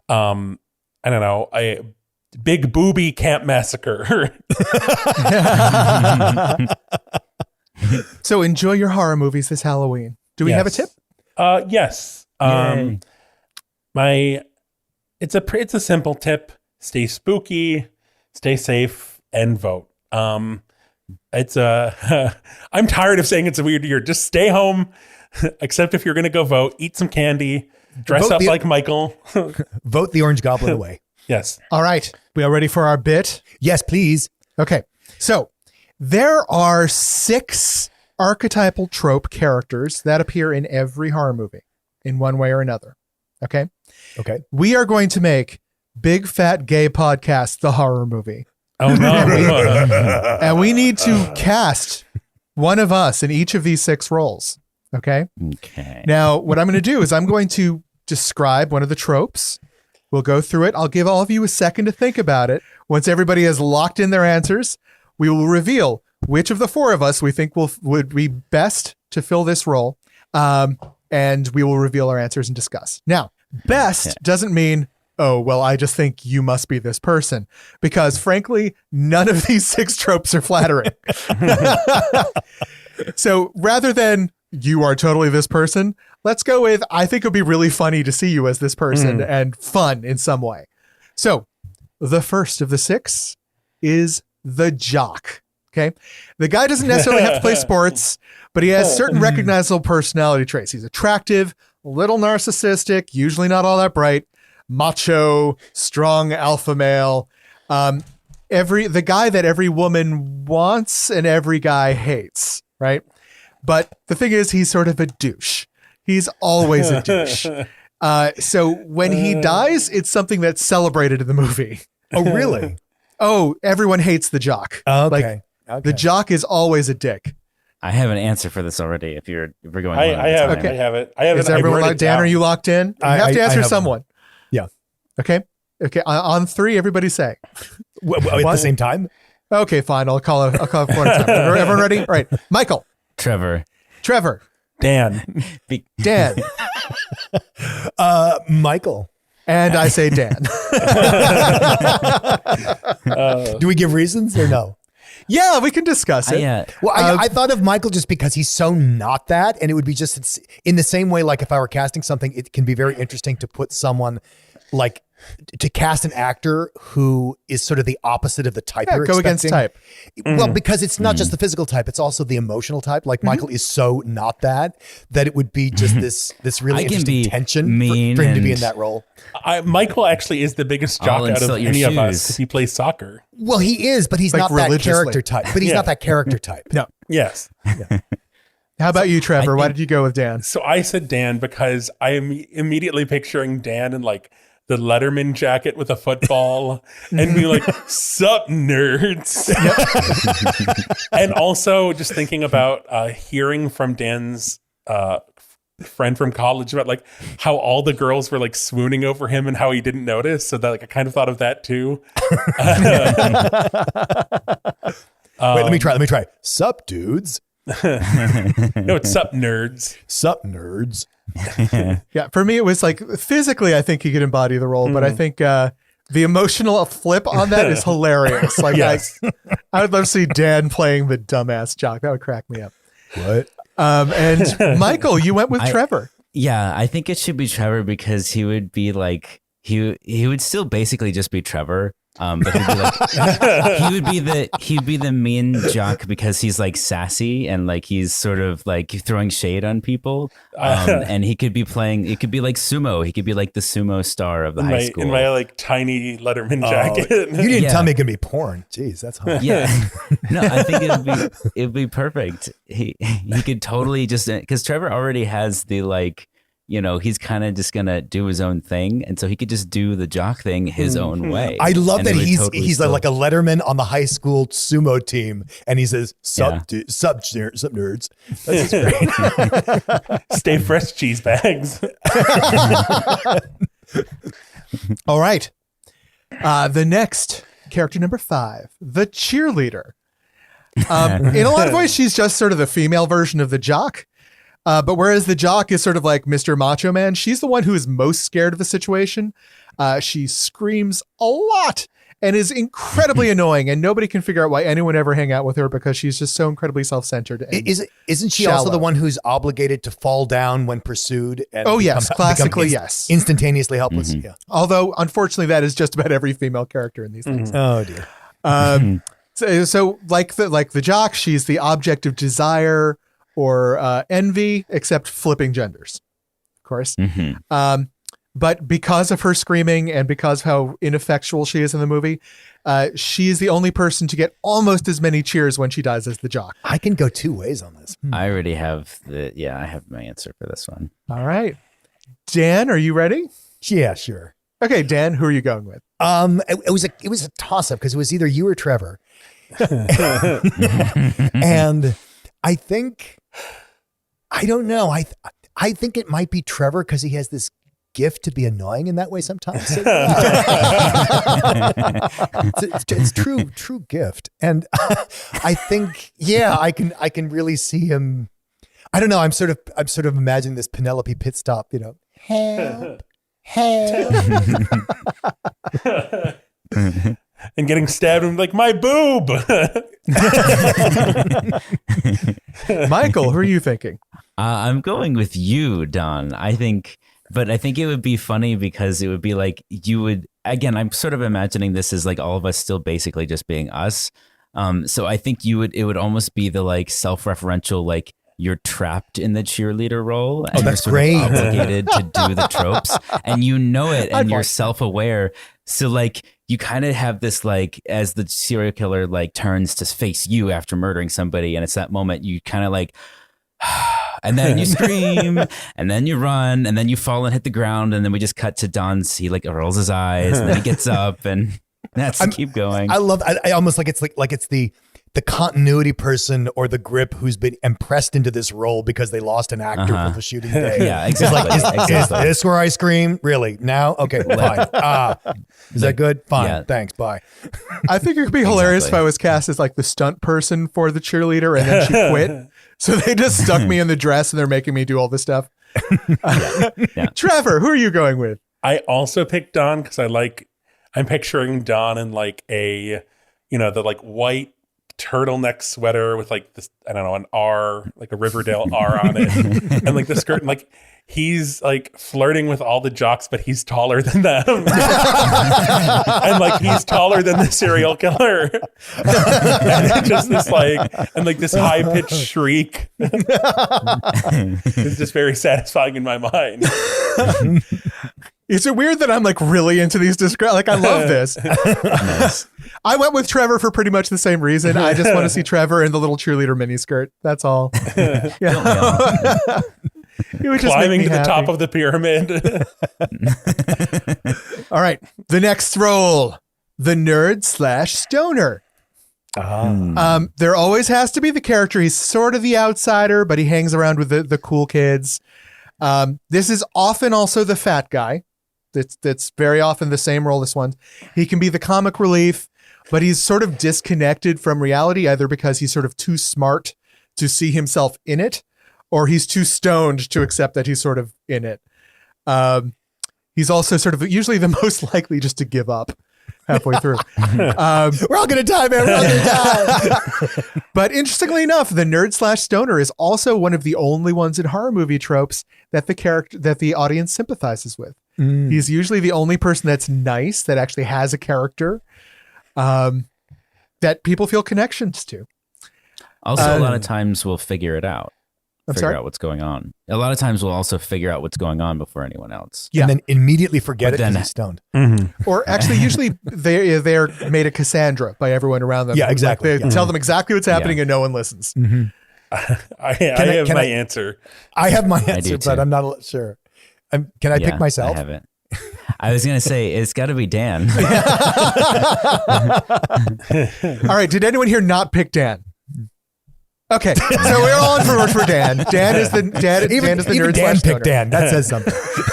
I don't know, a big booby Camp Massacre. So enjoy your horror movies this Halloween. Do we have a tip? Yes. It's a simple tip. Stay spooky, stay safe, and vote. I'm tired of saying it's a weird year. Just stay home, except if you're going to go vote, eat some candy, dress up like Michael. Vote the Orange Goblin away. Yes. All right. We are ready for our bit? Yes, please. Okay. So there are 6 archetypal trope characters that appear in every horror movie in one way or another. Okay. Okay. We are going to make Big Fat Gay Podcast the horror movie. Oh, no. And we need to cast one of us in each of these 6 roles. Okay. Okay. Now, what I'm going to do is I'm going to describe one of the tropes. We'll go through it. I'll give all of you a second to think about it. Once everybody has locked in their answers, we will reveal which of the 4 of us we think would be best to fill this role. And we will reveal our answers and discuss. Now, best doesn't mean, oh, well, I just think you must be this person. Because frankly, none of these 6 tropes are flattering. So rather than you are totally this person, let's go with, I think it would be really funny to see you as this person and fun in some way. So the first of the 6 is the jock. Okay. The guy doesn't necessarily have to play sports, but he has certain recognizable personality traits. He's attractive, a little narcissistic, usually not all that bright, macho, strong alpha male. The guy that every woman wants and every guy hates, right? But the thing is, he's sort of a douche. He's always a douche. So when he dies, it's something that's celebrated in the movie. Oh, really? Oh, everyone hates the jock. Okay. Like, the jock is always a dick. I have an answer for this already. If we're going, I have it. Okay. I have it. I have Is it. I everyone wrote it locked? Dan, down. are you locked in? You have to I answer have someone. Yeah. Okay. On 3, everybody say. At the same time? Okay, fine. I'll call it one at a time. Everyone ready? All right. Michael. Trevor. Dan. Dan. Michael. And I say Dan. Do we give reasons or no? Yeah, we can discuss it. Yeah. Well, I thought of Michael just because he's so not that, and it would be just in the same way. Like if I were casting something, it can be very interesting to put someone like to cast an actor who is sort of the opposite of the type Yeah, you're go against expecting. type. Well, because it's not just the physical type; it's also the emotional type. Like Michael is so not that it would be just this really I can interesting be tension mean for him to be in and- that role. Michael actually is the biggest jock I'll out of insult your any of us shoes. because he plays soccer. Well, he is, but he's Like not that religiously. character type. But he's Yeah. not that character type. No. Yes. How about you, Trevor? Why think- did you go with Dan? So I said Dan because I am immediately picturing Dan in like the Letterman jacket with a football and be like, "Sup, nerds?" And also just thinking about hearing from Dan's friend from college about like how all the girls were like swooning over him and how he didn't notice. So that like I kind of thought of that too. Wait, let me try. Sup, dudes. No, it's sup, nerds. Sup, nerds. Yeah, for me, it was like physically, I think he could embody the role, but I think the emotional flip on that is hilarious. Like, Yes. I would love to see Dan playing the dumbass jock. That would crack me up. What? And Michael, you went with Trevor. Yeah, I think it should be Trevor because he would be like he would still basically just be Trevor. But he'd be like he'd be the mean jock because he's like sassy and like he's sort of like throwing shade on people. And he could be playing. It could be like sumo. He could be like the sumo star of the high school. In my like tiny Letterman jacket. You didn't Yeah. tell me it could be porn. Jeez, that's hot. Yeah, no, I think it'd be perfect. He could totally just because Trevor already has the like. You know, he's kind of just gonna do his own thing, and so he could just do the jock thing his own way. I love And that it would he's totally still- like a Letterman on the high school sumo team, and he says sup, Yeah. sup nerds. That's just great. Stay fresh, cheese bags. All right. The next character, number 5, the cheerleader. In a lot of ways, she's just sort of the female version of the jock. But whereas the jock is sort of like Mr. Macho Man, she's the one who is most scared of the situation. She screams a lot and is incredibly annoying, and nobody can figure out why anyone ever hang out with her because she's just so incredibly self-centered. And Isn't she also shallow. the one who's obligated to fall down when pursued? And Oh, yes. Classically, become yes. Instantaneously helpless. Yeah. Although, unfortunately, that is just about every female character in these things. Oh dear. So like the jock, she's the object of desire or envy, except flipping genders, of course. But because of her screaming and because of how ineffectual she is in the movie, she's the only person to get almost as many cheers when she dies as the jock. I can go two ways on this. I already have I have my answer for this one. All right. Dan, are you ready? Yeah, sure. Okay, Dan, who are you going with? It was a toss up because it was either you or Trevor, and I don't know. I think it might be Trevor because he has this gift to be annoying in that way sometimes. It's true gift, and I think I can really see him. I don't know. I'm sort of imagining this Penelope pit stop. You know, help. And getting stabbed and like, my boob. Michael, who are you thinking? I'm going with you, Don. I think it would be funny because it would be like you would, again, I'm sort of imagining this as like all of us still basically just being us. So I think it would almost be the like self-referential, like you're trapped in the cheerleader role and that's you're sort great. of obligated to do the tropes and you know it and you're self-aware. So like you kind of have this like as the serial killer like turns to face you after murdering somebody and it's that moment you kind of like And then you scream, and then you run, and then you fall and hit the ground, and then we just cut to Don's. He like rolls his eyes, and then he gets up, and that's keep going. I love. I almost like it's like it's the continuity person or the grip who's been impressed into this role because they lost an actor for the shooting day. Yeah, exactly. Is this where I scream? Really? Now? Okay, fine. Is that good? Fine. Yeah. Thanks. Bye. I think it could be hilarious if I was cast as like the stunt person for the cheerleader and then she quit. So they just stuck me in the dress and they're making me do all this stuff. Trevor, who are you going with? I also picked Don because I'm picturing Don in like the like white turtleneck sweater with like this, I don't know, an R, like a Riverdale R on it. And like the skirt, and like he's like flirting with all the jocks, but he's taller than them. And like he's taller than the serial killer. And just this like, and like this high pitched shriek. It's just very satisfying in my mind. Is it weird that I'm like really into these like I love this. Nice. I went with Trevor for pretty much the same reason. I just want to see Trevor in the little cheerleader miniskirt. That's all. Yeah. It would just climbing make me to the happy. top of the pyramid. All right. The next role, the nerd/stoner. There always has to be the character. He's sort of the outsider, but he hangs around with the cool kids. This is often also the fat guy. That's very often the same role this one. He can be the comic relief, but he's sort of disconnected from reality, either because he's sort of too smart to see himself in it, or he's too stoned to accept that he's sort of in it. He's also sort of usually the most likely just to give up halfway through. We're all going to die, man. We're all going to die. But interestingly enough, the nerd/stoner is also one of the only ones in horror movie tropes that the audience sympathizes with. He's usually the only person that's nice, that actually has a character, that people feel connections to. Also, a lot of times we'll figure it out. Figure sorry? out what's going on. A lot of times we'll also figure out what's going on before anyone else. Yeah. And then immediately forget But it because then- he's stoned. Or actually, usually they're made a Cassandra by everyone around them. Yeah, exactly. Like they tell them exactly what's happening and no one listens. I have my answer. I have my do answer, too. but I'm not sure. Can I pick myself? I haven't. I was going to say, it's got to be Dan. All right. Did anyone here not pick Dan? Okay, so we're all on for Dan. Dan is the Even Dan nerd/stoner. picked Dan. That says something.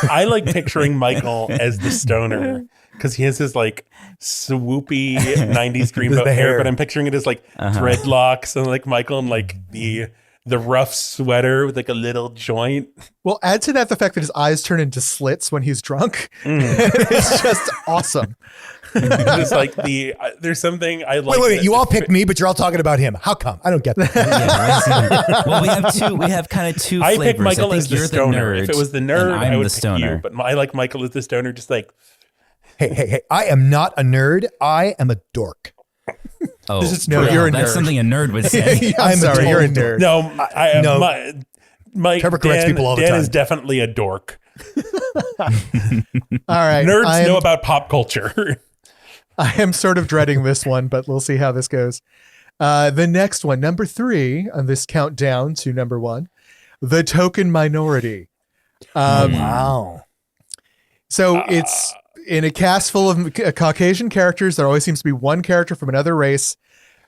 I like picturing Michael as the stoner because he has his like swoopy 90s dreamboat The hair, hair. but I'm picturing it as like dreadlocks and like Michael and like the rough sweater with like a little joint. Well, add to that the fact that his eyes turn into slits when he's drunk. It's just awesome. Just like there's something I like. Wait. that- You all picked me, but you're all talking about him. How come? I don't get that. Well, we have kind of two I flavors. picked Michael I as think the you're stoner. nerd, If it was the and nerd, I'm I would the pick stoner. you. But I like Michael as the stoner. Just like Hey. I am not a nerd. I am a dork. Oh, This is No, true. you're a that's nerd. something a nerd would say. I'm I'm a sorry, you're a total nerd. no, No. my Trevor corrects Dan, people all the Dan time. is definitely a dork. All right. Nerds know about pop culture. I am sort of dreading this one, but we'll see how this goes. The next one, number 3 on this countdown to number 1, the token minority. Wow. So it's in a cast full of Caucasian characters. There always seems to be one character from another race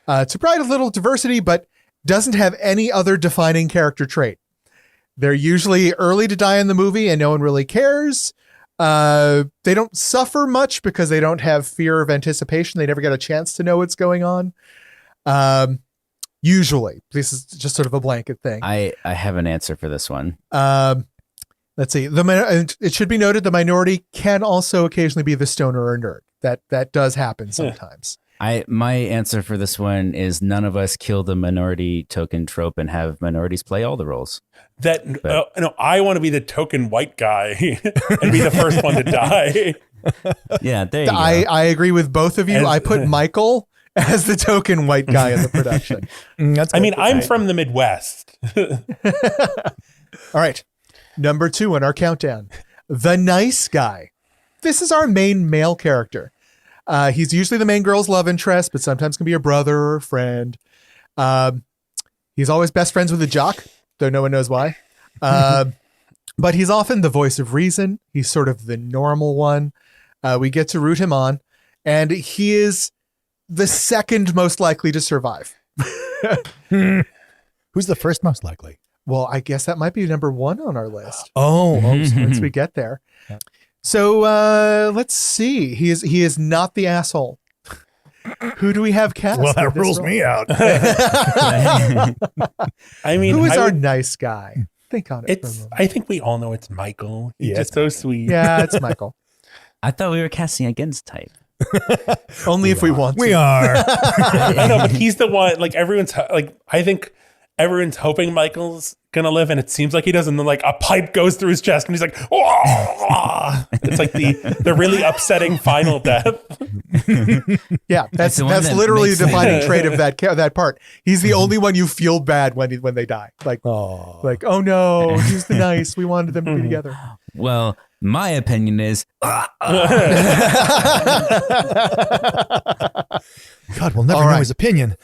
to provide a little diversity, but doesn't have any other defining character trait. They're usually early to die in the movie and no one really cares. They don't suffer much because they don't have fear of anticipation. They never get a chance to know what's going on. Usually, this is just sort of a blanket thing. I have an answer for this one. Let's see. It should be noted the minority can also occasionally be the stoner or nerd. That does happen sometimes. My answer for this one is none of us kill the minority token trope and have minorities play all the roles. I want to be the token white guy and be the first one to die. Yeah, there you go. I agree with both of you. I put Michael as the token white guy in the production. That's I good. mean, I'm from the Midwest. All right. Number 2 on our countdown, the nice guy. This is our main male character. He's usually the main girl's love interest, but sometimes can be a brother or a friend. He's always best friends with the jock, though no one knows why. But he's often the voice of reason. He's sort of the normal one. We get to root him on, and he is the second most likely to survive. Who's the first most likely? Well, I guess that might be number one on our list. Mm-hmm. Once we get there. So let's see. He is not the asshole. Who do we have cast? Well, that rules me out. I mean, who is our nice guy? Think on it. I think we all know it's Michael. He's just so sweet. Yeah, it's Michael. I thought we were casting against type. Only if we want to. We are. I know, but he's the one. Like I think everyone's hoping Michael's gonna live, and it seems like he does. And then like a pipe goes through his chest, and he's like, "Oh!" It's like the really upsetting final death. Yeah, that's that literally makes the defining trait of that part. He's the only one you feel bad when they die. Like, oh no, he's the nice. We wanted them to be together. Well, my opinion is, God, we'll never know his opinion.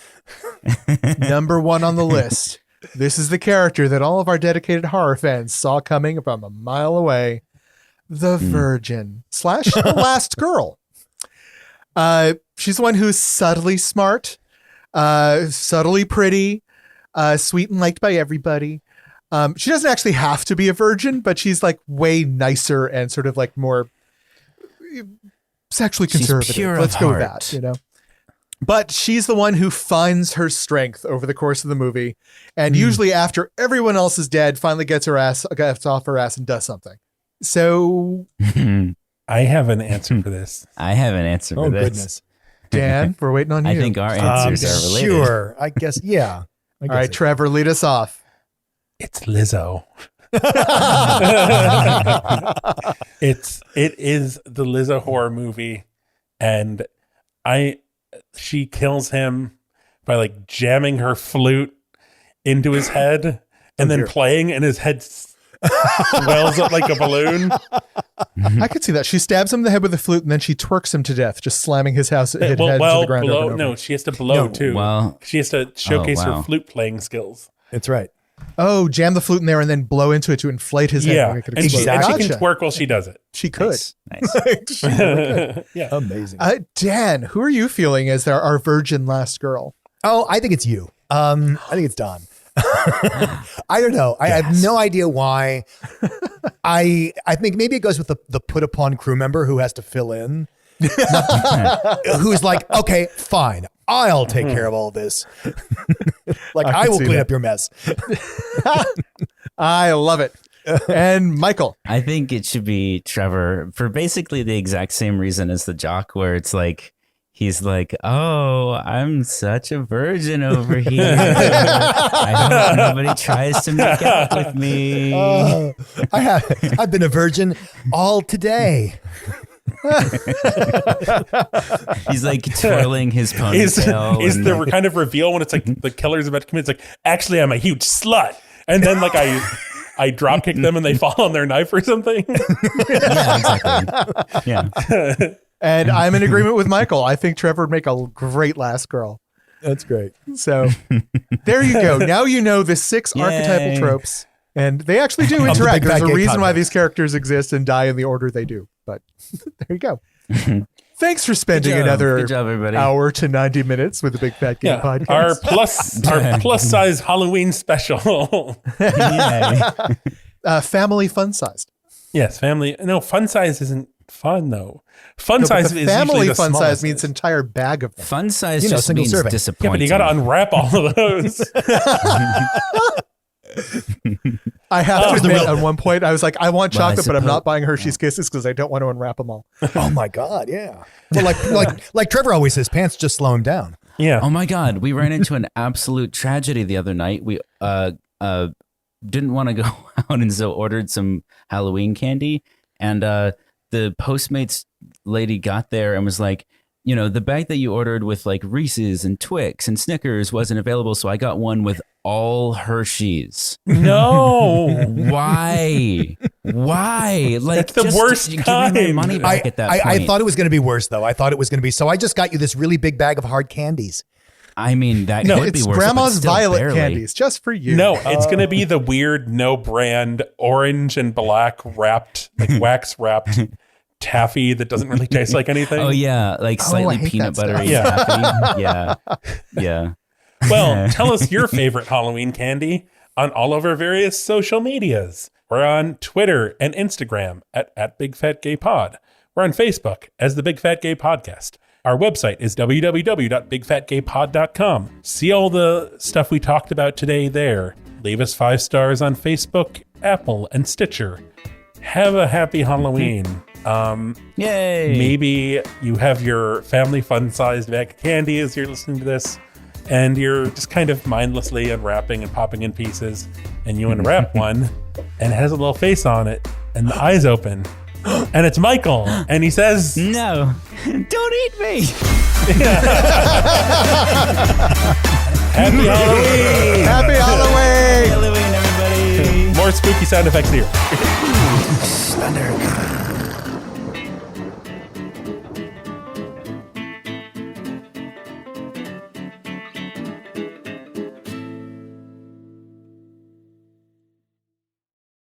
Number one on the list. This is the character that all of our dedicated horror fans saw coming from a mile away. The Virgin / the last girl. She's the one who's subtly smart, subtly pretty, sweet and liked by everybody. She doesn't actually have to be a virgin, but she's like way nicer and sort of like more sexually conservative. She's pure Let's of go heart. with that, you know. But she's the one who finds her strength over the course of the movie, and usually after everyone else is dead, finally gets off her ass and does something. So I have an answer for this. I have an answer for this. Goodness. Dan, we're waiting on you. I think our answers are related. Sure. I guess, yeah. All right, Trevor, lead us off. It's Lizzo. It is the Lizzo horror movie, and she kills him by like jamming her flute into his head and then playing, and his head swells up like a balloon. I could see that. She stabs him in the head with a flute, and then she twerks him to death, just slamming his head to the ground. Over and over. No, she has to blow too. Well, she has to showcase her flute playing skills. That's right. Oh, jam the flute in there and then blow into it to inflate his head. Yeah, and she can Gotcha. twerk while she does it. She could. Nice. She really could. Yeah, Amazing. Dan, who are you feeling as our virgin last girl? Oh, I think it's you. I think it's Don. I don't know. I have no idea why. I think maybe it goes with the put upon crew member who has to fill in. Who's like, okay, fine, I'll take care of all this. Like, I will clean up your mess. I love it. And Michael. I think it should be Trevor for basically the exact same reason as the jock, where it's like, he's like, oh, I'm such a virgin over here. I hope nobody tries to make out with me. I've been a virgin all today. He's like twirling his ponytail. Is the kind of reveal when it's like the killer's about to come in? It's like, actually, I'm a huge slut, and then like I drop kick them and they fall on their knife or something. Yeah, exactly. Yeah. And I'm in agreement with Michael. I think Trevor would make a great last girl. That's great. So there you go. Now you know the 6 archetypal tropes, and they actually do interact. There's a reason why these characters exist and die in the order they do. But there you go. Thanks for spending another hour to 90 minutes with the Big Fat Game podcast. Our plus size Halloween special. Family fun sized. Yes, family. No, fun size isn't fun though. Fun size is family usually the fun size means size. entire bag of them. Fun size just means serving. disappointing. Yeah, but you got to unwrap all of those. I have to admit, at one point, I was like, I want chocolate, but I'm not buying Hershey's Kisses because I don't want to unwrap them all. Oh my God, yeah. Well, like Trevor always says, pants just slow him down. Yeah. Oh my God, we ran into an absolute tragedy the other night. We didn't want to go out and so ordered some Halloween candy, and the Postmates lady got there and was like, you know, the bag that you ordered with like Reese's and Twix and Snickers wasn't available, so I got one with all Hershey's. No. Why? Like, it's the worst give kind. me my money back at that point. I thought it was going to be worse, though. I thought it was going to be, so I just got you this really big bag of hard candies. I mean, that No, could be it's worse. grandma's but still violet barely. candies just for you. No, it's going to be the weird no brand orange and black wrapped, like wax wrapped taffy that doesn't really taste like anything. Oh yeah, like I slightly hate peanut that buttery. stuff. Taffy. Yeah. Well, tell us your favorite Halloween candy on all of our various social medias. We're on Twitter and Instagram at Big Fat Gay Pod. We're on Facebook as the Big Fat Gay Podcast. Our website is www.bigfatgaypod.com. See all the stuff we talked about today there. Leave us 5 stars on Facebook, Apple, and Stitcher. Have a happy Halloween. Yay! Maybe you have your family fun-sized bag of candy as you're listening to this, and you're just kind of mindlessly unwrapping and popping in pieces, and you unwrap one, and it has a little face on it, and the eyes open, and it's Michael, and he says, No, don't eat me. Happy Halloween! Happy Halloween! Halloween, everybody. More spooky sound effects here. Thunder.